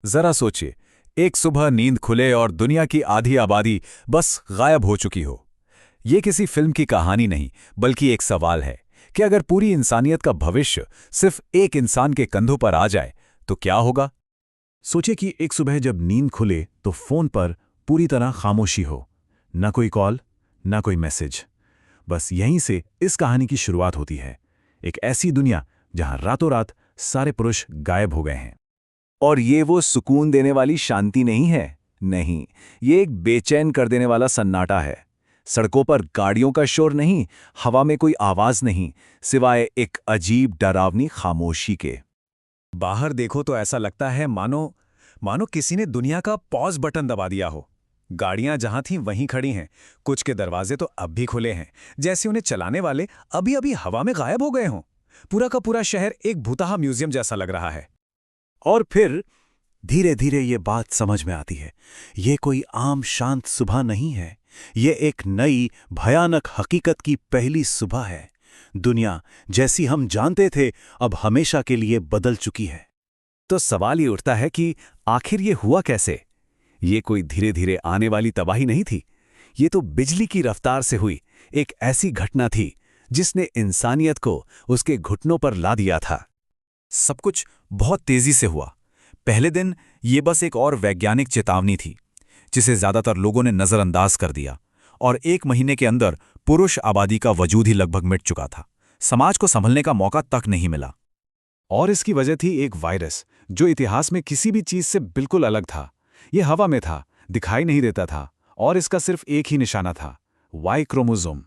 जरा सोचिए, एक सुबह नींद खुले और दुनिया की आधी आबादी बस गायब हो चुकी हो। ये किसी फिल्म की कहानी नहीं, बल्कि एक सवाल है कि अगर पूरी इंसानियत का भविष्य सिर्फ एक इंसान के कंधों पर आ जाए तो क्या होगा। सोचे कि एक सुबह जब नींद खुले तो फोन पर पूरी तरह खामोशी हो। न कोई कॉल, न कोई मैसेज। बस यहीं से इस कहानी की शुरुआत होती है। एक ऐसी दुनिया जहां रातों रात सारे पुरुष गायब हो गए हैं। और ये वो सुकून देने वाली शांति नहीं है। नहीं, ये एक बेचैन कर देने वाला सन्नाटा है। सड़कों पर गाड़ियों का शोर नहीं, हवा में कोई आवाज नहीं, सिवाय एक अजीब डरावनी खामोशी के। बाहर देखो तो ऐसा लगता है मानो मानो किसी ने दुनिया का पॉज बटन दबा दिया हो। गाड़ियां जहां थीं वहीं खड़ी हैं, कुछ के दरवाजे तो अब भी खुले हैं, जैसे उन्हें चलाने वाले अभी अभी हवा में गायब हो गए हों। पूरा का पूरा शहर एक भूतहा म्यूजियम जैसा लग रहा है। और फिर धीरे धीरे ये बात समझ में आती है। ये कोई आम शांत सुबह नहीं है। ये एक नई भयानक हकीकत की पहली सुबह है। दुनिया जैसी हम जानते थे अब हमेशा के लिए बदल चुकी है। तो सवाल ये उठता है कि आखिर ये हुआ कैसे। ये कोई धीरे धीरे आने वाली तबाही नहीं थी। ये तो बिजली की रफ्तार से हुई एक ऐसी घटना थी जिसने इंसानियत को उसके घुटनों पर ला दिया था। सब कुछ बहुत तेजी से हुआ। पहले दिन ये बस एक और वैज्ञानिक चेतावनी थी, जिसे ज्यादातर लोगों ने नजरअंदाज कर दिया, और एक महीने के अंदर पुरुष आबादी का वजूद ही लगभग मिट चुका था। समाज को संभलने का मौका तक नहीं मिला। और इसकी वजह थी एक वायरस जो इतिहास में किसी भी चीज से बिल्कुल अलग था। यह हवा में था, दिखाई नहीं देता था, और इसका सिर्फ एक ही निशाना था, वाई क्रोमोसोम।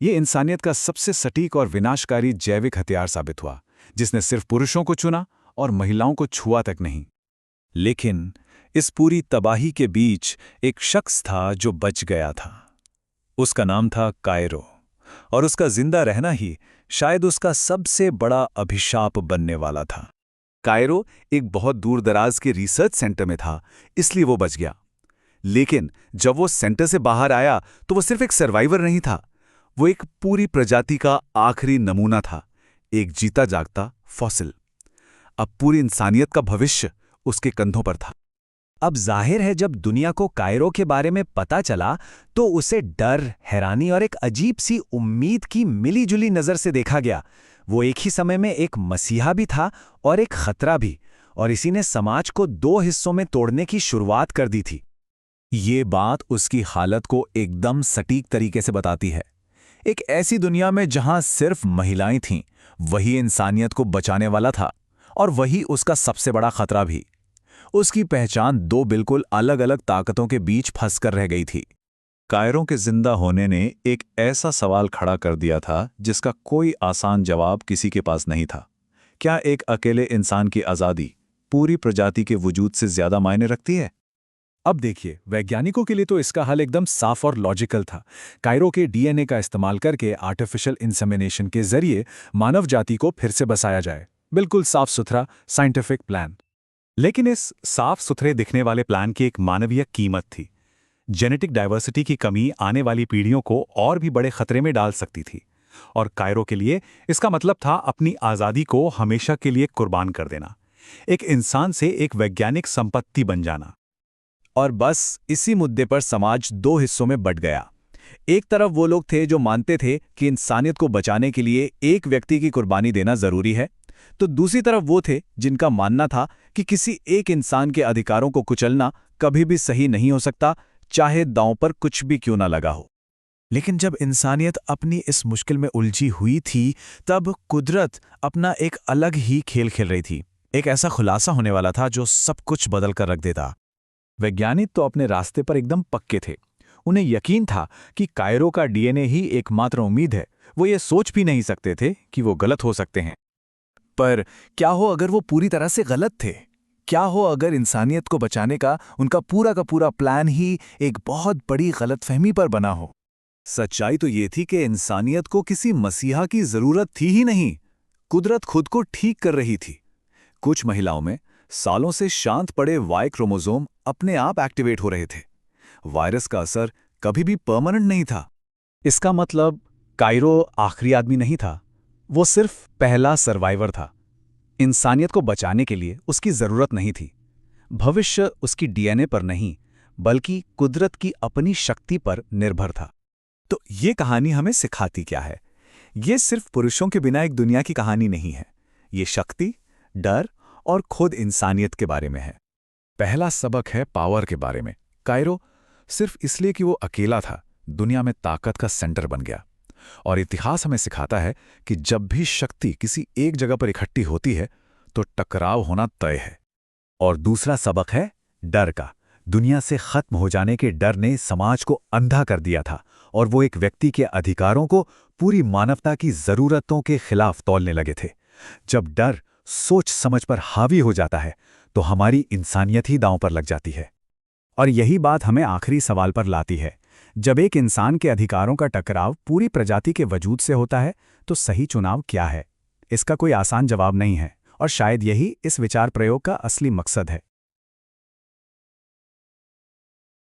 ये इंसानियत का सबसे सटीक और विनाशकारी जैविक हथियार साबित हुआ, जिसने सिर्फ पुरुषों को चुना और महिलाओं को छुआ तक नहीं। लेकिन इस पूरी तबाही के बीच एक शख्स था जो बच गया था। उसका नाम था कायरो, और उसका जिंदा रहना ही शायद उसका सबसे बड़ा अभिशाप बनने वाला था। कायरो एक बहुत दूरदराज के रिसर्च सेंटर में था, इसलिए वो बच गया। लेकिन जब वो सेंटर से बाहर आया तो वो सिर्फ एक सर्वाइवर नहीं था, वो एक पूरी प्रजाति का आखिरी नमूना था, एक जीता जागता फॉसिल। अब पूरी इंसानियत का भविष्य उसके कंधों पर था। अब जाहिर है जब दुनिया को कायरो के बारे में पता चला तो उसे डर, हैरानी और एक अजीब सी उम्मीद की मिलीजुली नजर से देखा गया। वो एक ही समय में एक मसीहा भी था और एक खतरा भी, और इसी ने समाज को दो हिस्सों में तोड़ने की शुरुआत कर दी थी। ये बात उसकी हालत को एकदम सटीक तरीके से बताती है। एक ऐसी दुनिया में जहां सिर्फ महिलाएं थीं, वही इंसानियत को बचाने वाला था, और वही उसका सबसे बड़ा खतरा भी। उसकी पहचान दो बिल्कुल अलग अलग ताकतों के बीच फंसकर रह गई थी। कायरो के जिंदा होने ने एक ऐसा सवाल खड़ा कर दिया था जिसका कोई आसान जवाब किसी के पास नहीं था। क्या एक अकेले इंसान की आज़ादी पूरी प्रजाति के वजूद से ज्यादा मायने रखती है? अब देखिए, वैज्ञानिकों के लिए तो इसका हल एकदम साफ और लॉजिकल था। कायरो के डीएनए का इस्तेमाल करके आर्टिफिशियल इंसेमिनेशन के जरिए मानव जाति को फिर से बसाया जाए। बिल्कुल साफ सुथरा साइंटिफिक प्लान। लेकिन इस साफ सुथरे दिखने वाले प्लान की एक मानवीय कीमत थी। जेनेटिक डाइवर्सिटी की कमी आने वाली पीढ़ियों को और भी बड़े खतरे में डाल सकती थी, और कायरो के लिए इसका मतलब था अपनी आज़ादी को हमेशा के लिए कुर्बान कर देना, एक इंसान से एक वैज्ञानिक संपत्ति बन जाना। और बस इसी मुद्दे पर समाज दो हिस्सों में बंट गया। एक तरफ वो लोग थे जो मानते थे कि इंसानियत को बचाने के लिए एक व्यक्ति की कुर्बानी देना जरूरी है, तो दूसरी तरफ वो थे जिनका मानना था कि किसी एक इंसान के अधिकारों को कुचलना कभी भी सही नहीं हो सकता, चाहे दांव पर कुछ भी क्यों ना लगा हो। लेकिन जब इंसानियत अपनी इस मुश्किल में उलझी हुई थी, तब कुदरत अपना एक अलग ही खेल खेल रही थी। एक ऐसा खुलासा होने वाला था जो सब कुछ बदल कर रख देता। वैज्ञानिक तो अपने रास्ते पर एकदम पक्के थे। उन्हें यकीन था कि कायरो का डीएनए ही एकमात्र उम्मीद है। वो ये सोच भी नहीं सकते थे कि वो गलत हो सकते हैं। पर क्या हो अगर वो पूरी तरह से गलत थे? क्या हो अगर इंसानियत को बचाने का उनका पूरा का पूरा प्लान ही एक बहुत बड़ी गलतफहमी पर बना हो? सच्चाई तो ये थी कि इंसानियत को किसी मसीहा की जरूरत थी ही नहीं। कुदरत खुद को ठीक कर रही थी। कुछ महिलाओं में सालों से शांत पड़े वाई क्रोमोसोम अपने आप एक्टिवेट हो रहे थे। वायरस का असर कभी भी परमानेंट नहीं था। इसका मतलब कायरो आखिरी आदमी नहीं था, वो सिर्फ पहला सर्वाइवर था। इंसानियत को बचाने के लिए उसकी जरूरत नहीं थी, भविष्य उसकी डीएनए पर नहीं, बल्कि कुदरत की अपनी शक्ति पर निर्भर था। तो ये कहानी हमें सिखाती क्या है? ये सिर्फ पुरुषों के बिना एक दुनिया की कहानी नहीं है। ये शक्ति, डर और खुद इंसानियत के बारे में है। पहला सबक है पावर के बारे में। कायरो सिर्फ इसलिए कि वो अकेला था, दुनिया में ताकत का सेंटर बन गया। और इतिहास हमें सिखाता है कि जब भी शक्ति किसी एक जगह पर इकट्ठी होती है तो टकराव होना तय है। और दूसरा सबक है डर का। दुनिया से खत्म हो जाने के डर ने समाज को अंधा कर दिया था और वो एक व्यक्ति के अधिकारों को पूरी मानवता की जरूरतों के खिलाफ तौलने लगे थे। जब डर सोच समझ पर हावी हो जाता है तो हमारी इंसानियत ही दांव पर लग जाती है। और यही बात हमें आखिरी सवाल पर लाती है। जब एक इंसान के अधिकारों का टकराव पूरी प्रजाति के वजूद से होता है तो सही चुनाव क्या है? इसका कोई आसान जवाब नहीं है और शायद यही इस विचार प्रयोग का असली मकसद है।